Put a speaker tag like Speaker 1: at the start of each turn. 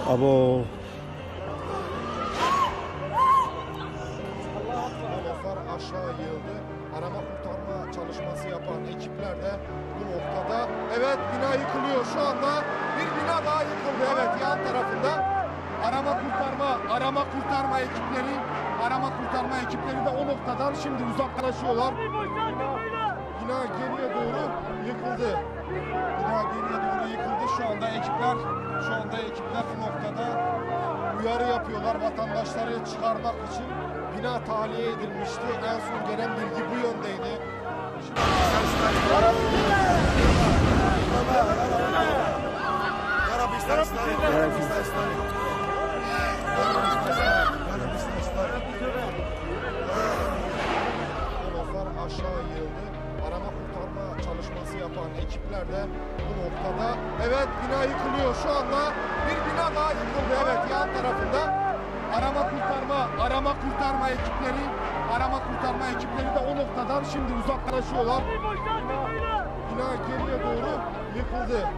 Speaker 1: Abo.
Speaker 2: Molotlar aşağı yığıldı. Arama kurtarma çalışması yapan ekipler de bu noktada. Evet, bina yıkılıyor şu anda. Bir bina daha yıkıldı. Evet, yan tarafında. Arama kurtarma ekipleri de o noktadan şimdi uzaklaşıyorlar. Bina geriye doğru yıkıldı. Şu anda ekipler bu noktada uyarı yapıyorlar vatandaşları çıkarmak için. Bina tahliye edilmişti. En son gelen bilgi bu yöndeydi. Molotlar aşağı yığıldı. Arama kurtarma çalışması yapan ekipler de bu noktada. Evet, bina yıkılıyor şu anda. Bir bina daha yıkıldı. Evet, yan tarafında. Arama kurtarma ekipleri de o noktadan şimdi uzaklaşıyorlar. Bina geriye doğru yıkıldı.